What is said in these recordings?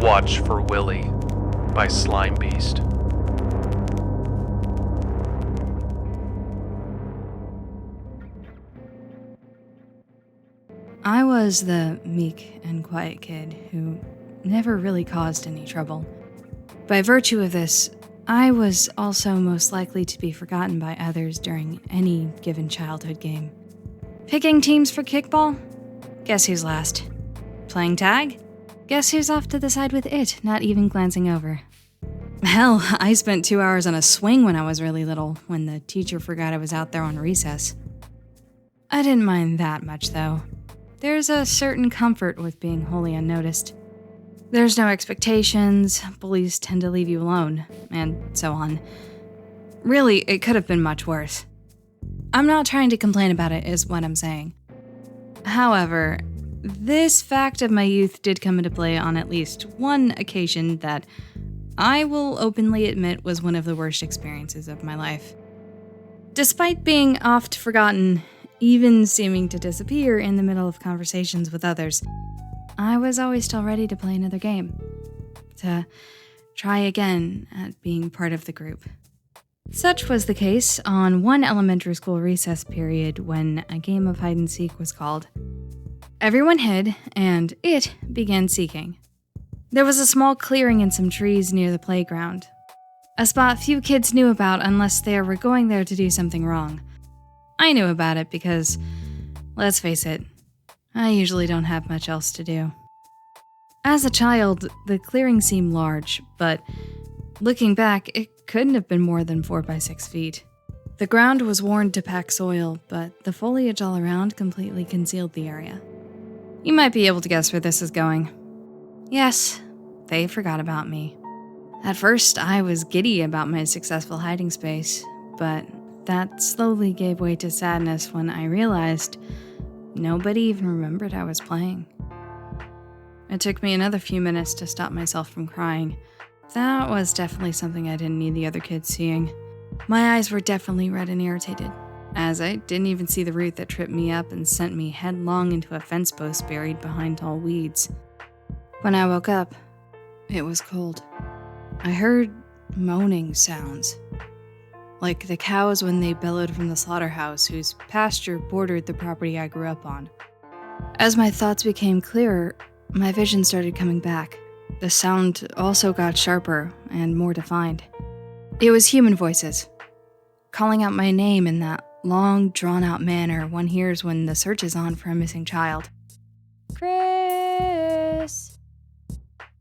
Watch for Willy by Slime Beast. I was the meek and quiet kid who never really caused any trouble. By virtue of this, I was also most likely to be forgotten by others during any given childhood game. Picking teams for kickball? Guess who's last? Playing tag? Guess who's off to the side with it, not even glancing over? Hell, I spent 2 hours on a swing when I was really little, when the teacher forgot I was out there on recess. I didn't mind that much, though. There's a certain comfort with being wholly unnoticed. There's no expectations, bullies tend to leave you alone, and so on. Really, it could have been much worse. I'm not trying to complain about it, is what I'm saying. However, this fact of my youth did come into play on at least one occasion that I will openly admit was one of the worst experiences of my life. Despite being oft forgotten, even seeming to disappear in the middle of conversations with others, I was always still ready to play another game. To try again at being part of the group. Such was the case on one elementary school recess period when a game of hide-and-seek was called. Everyone hid, and it began seeking. There was a small clearing and some trees near the playground. A spot few kids knew about unless they were going there to do something wrong. I knew about it because, let's face it, I usually don't have much else to do. As a child, the clearing seemed large, but looking back, it couldn't have been more than 4 by 6 feet. The ground was worn to pack soil, but the foliage all around completely concealed the area. You might be able to guess where this is going. Yes, they forgot about me. At first, I was giddy about my successful hiding space, but that slowly gave way to sadness when I realized nobody even remembered I was playing. It took me another few minutes to stop myself from crying. That was definitely something I didn't need the other kids seeing. My eyes were definitely red and irritated, as I didn't even see the root that tripped me up and sent me headlong into a fence post buried behind tall weeds. When I woke up, it was cold. I heard moaning sounds, like the cows when they bellowed from the slaughterhouse whose pasture bordered the property I grew up on. As my thoughts became clearer, my vision started coming back. The sound also got sharper and more defined. It was human voices, calling out my name in that long, drawn-out manner one hears when the search is on for a missing child. Chris!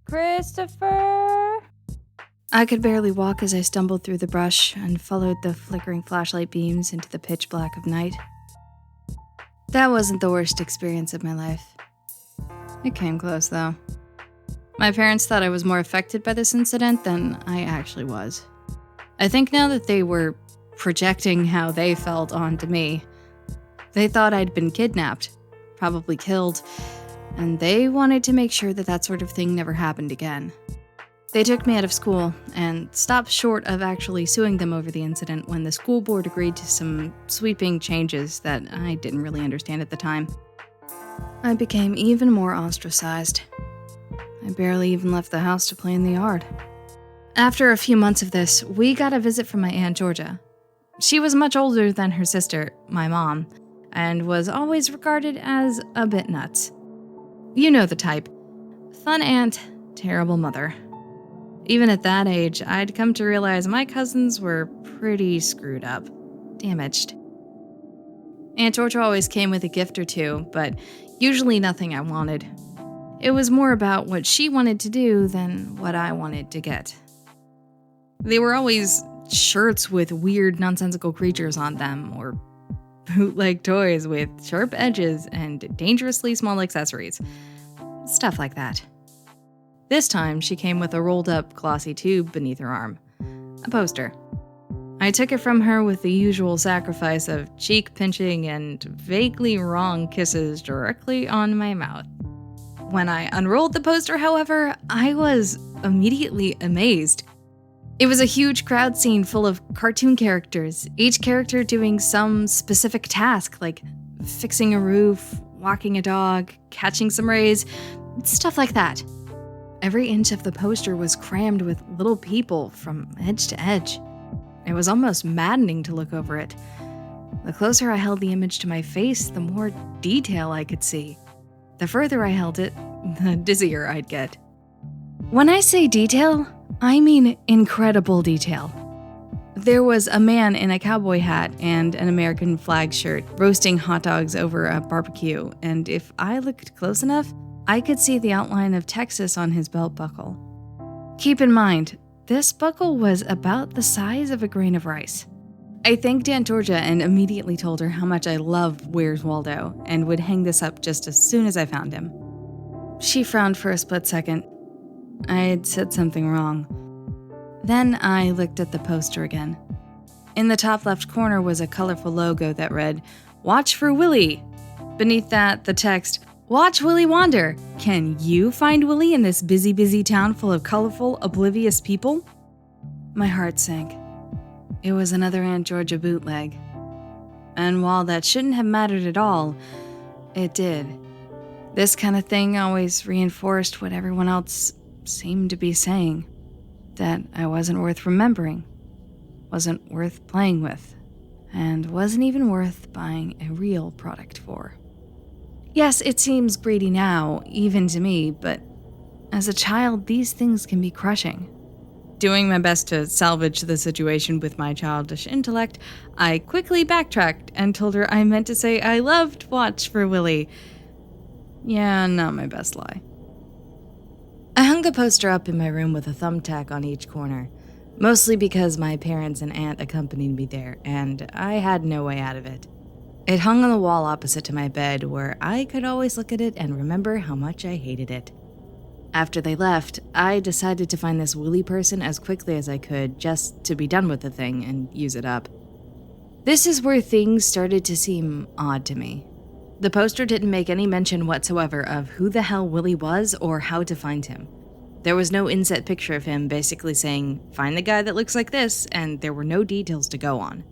Christopher! I could barely walk as I stumbled through the brush and followed the flickering flashlight beams into the pitch black of night. That wasn't the worst experience of my life. It came close, though. My parents thought I was more affected by this incident than I actually was. I think now that they were projecting how they felt onto me. They thought I'd been kidnapped, probably killed, and they wanted to make sure that that sort of thing never happened again. They took me out of school and stopped short of actually suing them over the incident when the school board agreed to some sweeping changes that I didn't really understand at the time. I became even more ostracized. I barely even left the house to play in the yard. After a few months of this, we got a visit from my Aunt Georgia. She was much older than her sister, my mom, and was always regarded as a bit nuts. You know the type. Fun aunt, terrible mother. Even at that age, I'd come to realize my cousins were pretty screwed up, damaged. Aunt Georgia always came with a gift or two, but usually nothing I wanted. It was more about what she wanted to do than what I wanted to get. They were always shirts with weird, nonsensical creatures on them, or bootleg toys with sharp edges and dangerously small accessories. Stuff like that. This time, she came with a rolled-up, glossy tube beneath her arm. A poster. I took it from her with the usual sacrifice of cheek-pinching and vaguely wrong kisses directly on my mouth. When I unrolled the poster, however, I was immediately amazed. It was a huge crowd scene full of cartoon characters, each character doing some specific task, like fixing a roof, walking a dog, catching some rays, stuff like that. Every inch of the poster was crammed with little people from edge to edge. It was almost maddening to look over it. The closer I held the image to my face, the more detail I could see. The further I held it, the dizzier I'd get. When I say detail, I mean incredible detail. There was a man in a cowboy hat and an American flag shirt roasting hot dogs over a barbecue, and if I looked close enough, I could see the outline of Texas on his belt buckle. Keep in mind, this buckle was about the size of a grain of rice. I thanked Aunt Georgia and immediately told her how much I love Where's Waldo and would hang this up just as soon as I found him. She frowned for a split second. I'd said something wrong. Then I looked at the poster again. In the top left corner was a colorful logo that read, "Watch for Willy." Beneath that, the text, "Watch Willy wander. Can you find Willy in this busy, busy town full of colorful, oblivious people?" My heart sank. It was another Aunt Georgia bootleg. And while that shouldn't have mattered at all, it did. This kind of thing always reinforced what everyone else seemed to be saying. That I wasn't worth remembering, wasn't worth playing with, and wasn't even worth buying a real product for. Yes, it seems greedy now, even to me, but as a child, these things can be crushing. Doing my best to salvage the situation with my childish intellect, I quickly backtracked and told her I meant to say I loved Watch for Willy. Yeah, not my best lie. I hung the poster up in my room with a thumbtack on each corner, mostly because my parents and aunt accompanied me there, and I had no way out of it. It hung on the wall opposite to my bed, where I could always look at it and remember how much I hated it. After they left, I decided to find this Willy person as quickly as I could, just to be done with the thing and use it up. This is where things started to seem odd to me. The poster didn't make any mention whatsoever of who the hell Willy was or how to find him. There was no inset picture of him basically saying, "Find the guy that looks like this," and there were no details to go on.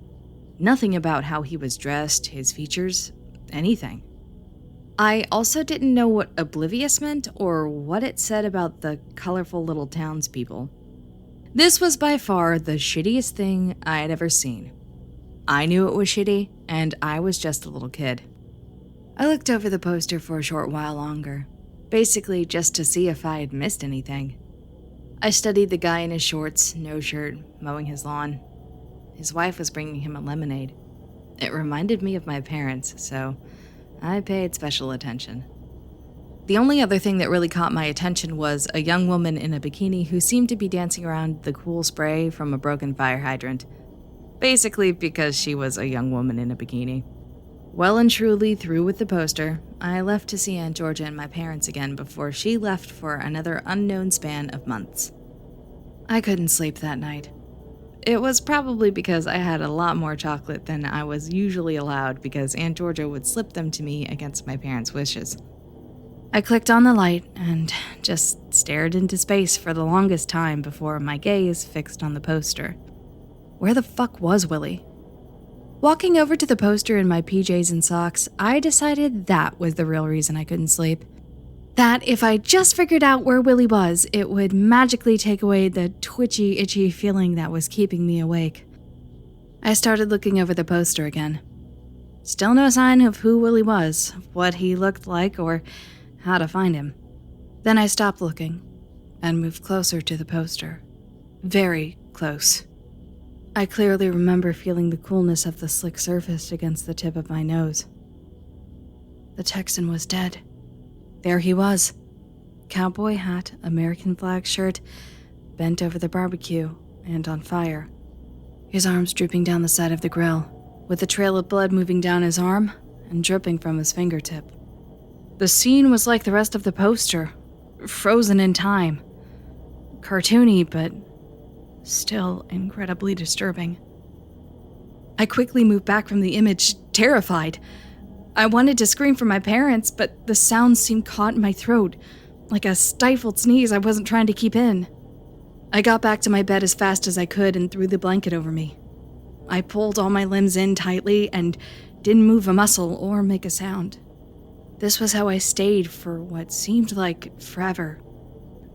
Nothing about how he was dressed, his features, anything. I also didn't know what oblivious meant or what it said about the colorful little townspeople. This was by far the shittiest thing I had ever seen. I knew it was shitty, and I was just a little kid. I looked over the poster for a short while longer, basically just to see if I had missed anything. I studied the guy in his shorts, no shirt, mowing his lawn. His wife was bringing him a lemonade. It reminded me of my parents, so I paid special attention. The only other thing that really caught my attention was a young woman in a bikini who seemed to be dancing around the cool spray from a broken fire hydrant. Basically because she was a young woman in a bikini. Well and truly through with the poster, I left to see Aunt Georgia and my parents again before she left for another unknown span of months. I couldn't sleep that night. It was probably because I had a lot more chocolate than I was usually allowed because Aunt Georgia would slip them to me against my parents' wishes. I clicked on the light and just stared into space for the longest time before my gaze fixed on the poster. Where the fuck was Willy? Walking over to the poster in my PJs and socks, I decided that was the real reason I couldn't sleep. That if I just figured out where Willy was, it would magically take away the twitchy, itchy feeling that was keeping me awake. I started looking over the poster again. Still no sign of who Willy was, what he looked like, or how to find him. Then I stopped looking and moved closer to the poster. Very close. I clearly remember feeling the coolness of the slick surface against the tip of my nose. The Texan was dead. There he was. Cowboy hat, American flag shirt, bent over the barbecue, and on fire. His arms drooping down the side of the grill, with a trail of blood moving down his arm and dripping from his fingertip. The scene was like the rest of the poster, frozen in time. Cartoony, but still incredibly disturbing. I quickly moved back from the image, terrified. I wanted to scream for my parents, but the sound seemed caught in my throat, like a stifled sneeze I wasn't trying to keep in. I got back to my bed as fast as I could and threw the blanket over me. I pulled all my limbs in tightly and didn't move a muscle or make a sound. This was how I stayed for what seemed like forever.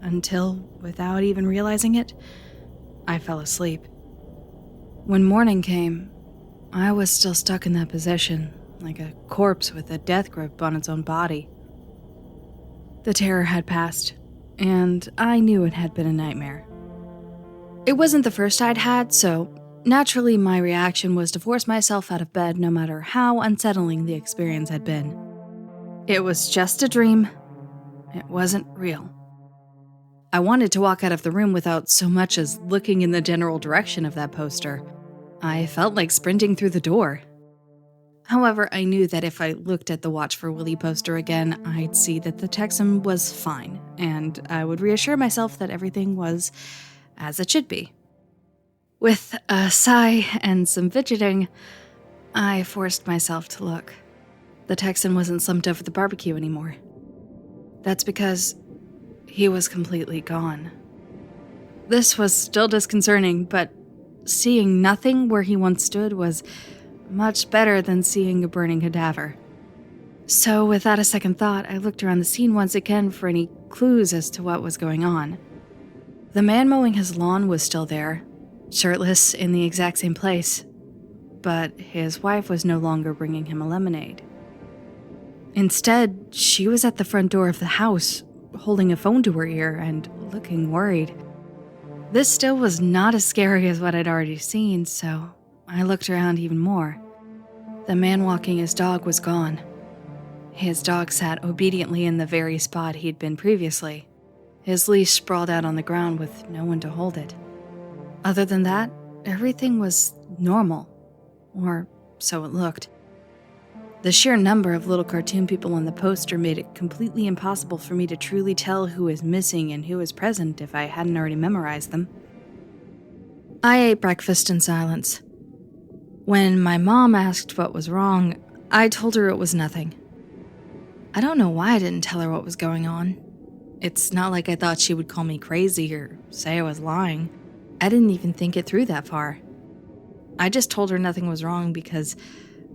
until, without even realizing it, I fell asleep. When morning came, I was still stuck in that position, like a corpse with a death grip on its own body. The terror had passed, and I knew it had been a nightmare. It wasn't the first I'd had, so naturally my reaction was to force myself out of bed no matter how unsettling the experience had been. It was just a dream. It wasn't real. I wanted to walk out of the room without so much as looking in the general direction of that poster. I felt like sprinting through the door. However, I knew that if I looked at the Watch for Willy poster again, I'd see that the Texan was fine, and I would reassure myself that everything was as it should be. With a sigh and some fidgeting, I forced myself to look. The Texan wasn't slumped over the barbecue anymore. That's because he was completely gone. This was still disconcerting, but seeing nothing where he once stood was much better than seeing a burning cadaver. So without a second thought, I looked around the scene once again for any clues as to what was going on. The man mowing his lawn was still there, shirtless in the exact same place, but his wife was no longer bringing him a lemonade. Instead, she was at the front door of the house, holding a phone to her ear and looking worried. This still was not as scary as what I'd already seen, so I looked around even more. The man walking his dog was gone. His dog sat obediently in the very spot he'd been previously, his leash sprawled out on the ground with no one to hold it. Other than that, everything was normal, or so it looked. The sheer number of little cartoon people on the poster made it completely impossible for me to truly tell who was missing and who was present if I hadn't already memorized them. I ate breakfast in silence. When my mom asked what was wrong, I told her it was nothing. I don't know why I didn't tell her what was going on. It's not like I thought she would call me crazy or say I was lying. I didn't even think it through that far. I just told her nothing was wrong because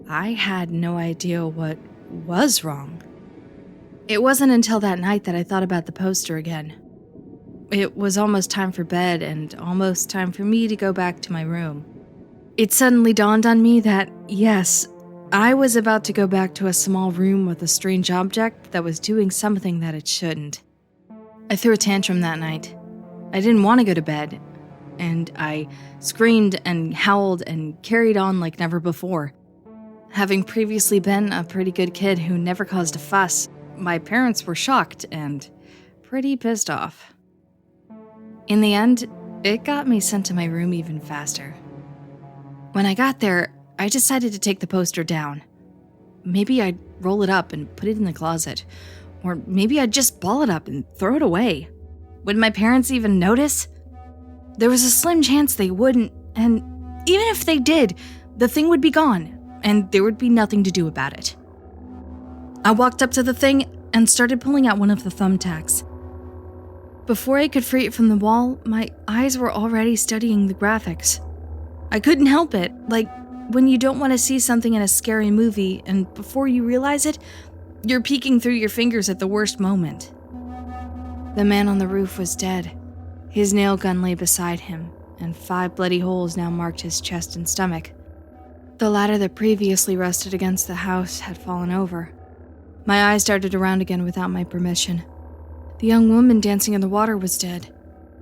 I had no idea what was wrong. It wasn't until that night that I thought about the poster again. It was almost time for bed and almost time for me to go back to my room. It suddenly dawned on me that, yes, I was about to go back to a small room with a strange object that was doing something that it shouldn't. I threw a tantrum that night. I didn't want to go to bed, and I screamed and howled and carried on like never before. Having previously been a pretty good kid who never caused a fuss, my parents were shocked and pretty pissed off. In the end, it got me sent to my room even faster. When I got there, I decided to take the poster down. Maybe I'd roll it up and put it in the closet, or maybe I'd just ball it up and throw it away. Would my parents even notice? There was a slim chance they wouldn't, and even if they did, the thing would be gone, and there would be nothing to do about it. I walked up to the thing and started pulling out one of the thumbtacks. Before I could free it from the wall, my eyes were already studying the graphics. I couldn't help it, like when you don't want to see something in a scary movie, and before you realize it, you're peeking through your fingers at the worst moment. The man on the roof was dead. His nail gun lay beside him, and 5 bloody holes now marked his chest and stomach. The ladder that previously rested against the house had fallen over. My eyes darted around again without my permission. The young woman dancing in the water was dead.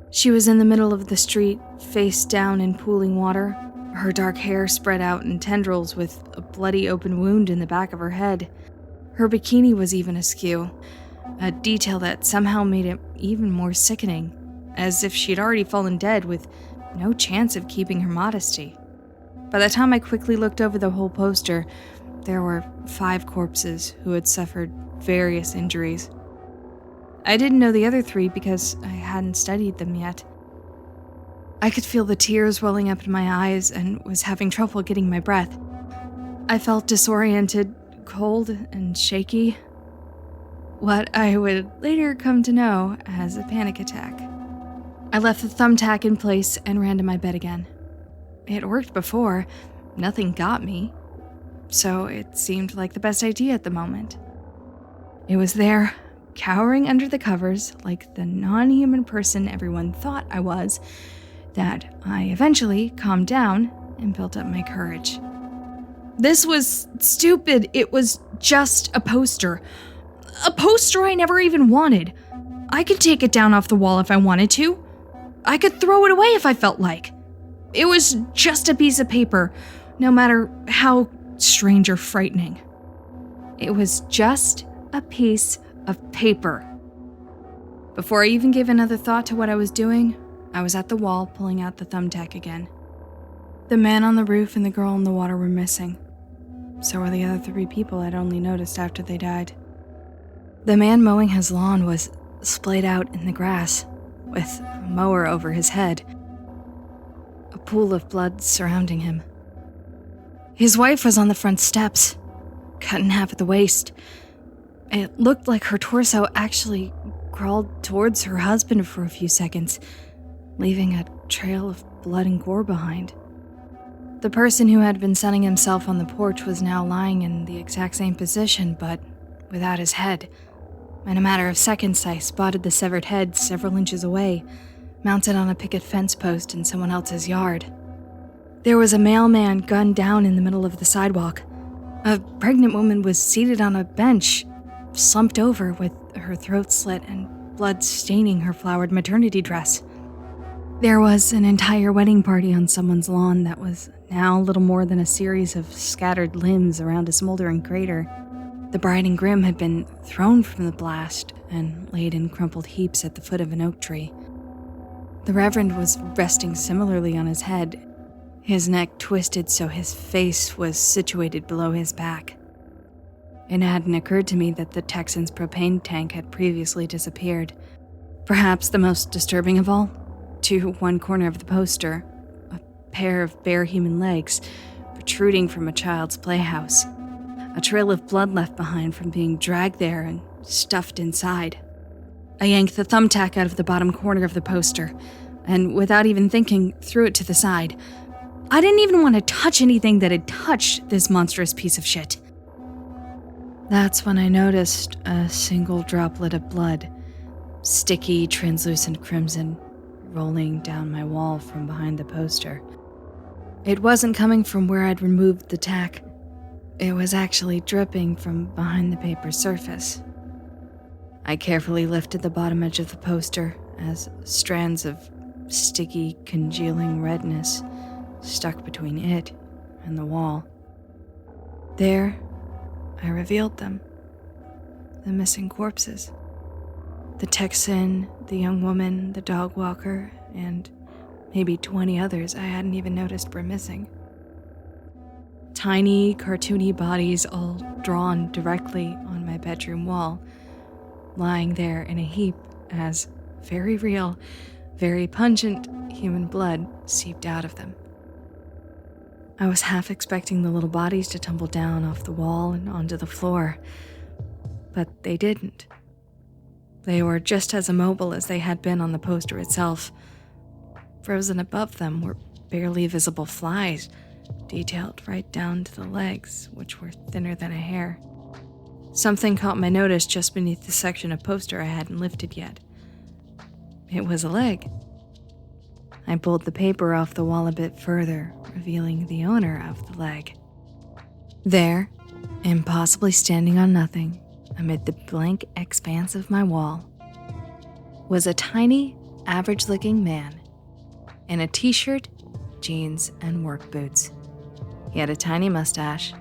She was in the middle of the street, face down in pooling water, her dark hair spread out in tendrils with a bloody open wound in the back of her head. Her bikini was even askew, a detail that somehow made it even more sickening, as if she'd already fallen dead with no chance of keeping her modesty. By the time I quickly looked over the whole poster, there were 5 corpses who had suffered various injuries. I didn't know the other 3 because I hadn't studied them yet. I could feel the tears welling up in my eyes and was having trouble getting my breath. I felt disoriented, cold, and shaky. What I would later come to know as a panic attack. I left the thumbtack in place and ran to my bed again. It worked before, nothing got me, so it seemed like the best idea at the moment. It was there, cowering under the covers like the non-human person everyone thought I was, that I eventually calmed down and built up my courage. This was stupid. It was just a poster. A poster I never even wanted. I could take it down off the wall if I wanted to. I could throw it away if I felt like. It was just a piece of paper, no matter how strange or frightening. It was just a piece of paper. Before I even gave another thought to what I was doing, I was at the wall pulling out the thumbtack again. The man on the roof and the girl in the water were missing. So were the other 3 people I'd only noticed after they died. The man mowing his lawn was splayed out in the grass, with a mower over his head, a pool of blood surrounding him. His wife was on the front steps, cut in half at the waist. It looked like her torso actually crawled towards her husband for a few seconds, leaving a trail of blood and gore behind. The person who had been sunning himself on the porch was now lying in the exact same position, but without his head. In a matter of seconds, I spotted the severed head several inches away, mounted on a picket fence post in someone else's yard. There was a mailman gunned down in the middle of the sidewalk. A pregnant woman was seated on a bench, slumped over with her throat slit and blood staining her flowered maternity dress. There was an entire wedding party on someone's lawn that was now little more than a series of scattered limbs around a smoldering crater. The bride and groom had been thrown from the blast and laid in crumpled heaps at the foot of an oak tree. The Reverend was resting similarly on his head, his neck twisted so his face was situated below his back. It hadn't occurred to me that the Texan's propane tank had previously disappeared. Perhaps the most disturbing of all, to one corner of the poster, a pair of bare human legs protruding from a child's playhouse, a trail of blood left behind from being dragged there and stuffed inside. I yanked the thumbtack out of the bottom corner of the poster, and without even thinking, threw it to the side. I didn't even want to touch anything that had touched this monstrous piece of shit. That's when I noticed a single droplet of blood, sticky, translucent crimson, rolling down my wall from behind the poster. It wasn't coming from where I'd removed the tack. It was actually dripping from behind the paper surface. I carefully lifted the bottom edge of the poster as strands of sticky, congealing redness stuck between it and the wall. There, I revealed them. The missing corpses. The Texan, the young woman, the dog walker, and maybe 20 others I hadn't even noticed were missing. Tiny, cartoony bodies all drawn directly on my bedroom wall, lying there in a heap as very real, very pungent human blood seeped out of them. I was half expecting the little bodies to tumble down off the wall and onto the floor, but they didn't. They were just as immobile as they had been on the poster itself. Frozen above them were barely visible flies, detailed right down to the legs, which were thinner than a hair. Something caught my notice just beneath the section of poster I hadn't lifted yet. It was a leg. I pulled the paper off the wall a bit further, revealing the owner of the leg. There, impossibly standing on nothing, amid the blank expanse of my wall, was a tiny, average-looking man in a t-shirt, jeans, and work boots. He had a tiny mustache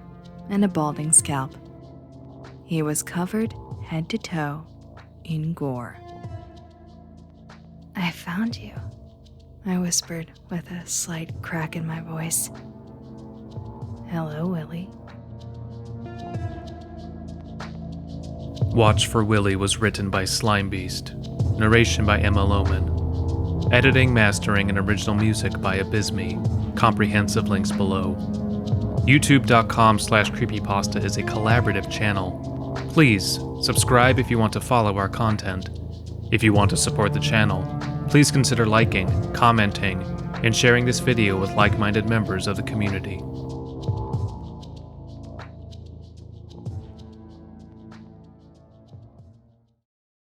and a balding scalp. He was covered head to toe in gore. "I found you," I whispered with a slight crack in my voice. "Hello, Willy." Watch for Willy was written by Slimebeast. Narration by Emma Lohman. Editing, mastering, and original music by Abysme. Comprehensive links below. YouTube.com/Creepypasta is a collaborative channel. Please, subscribe if you want to follow our content. If you want to support the channel, please consider liking, commenting, and sharing this video with like-minded members of the community.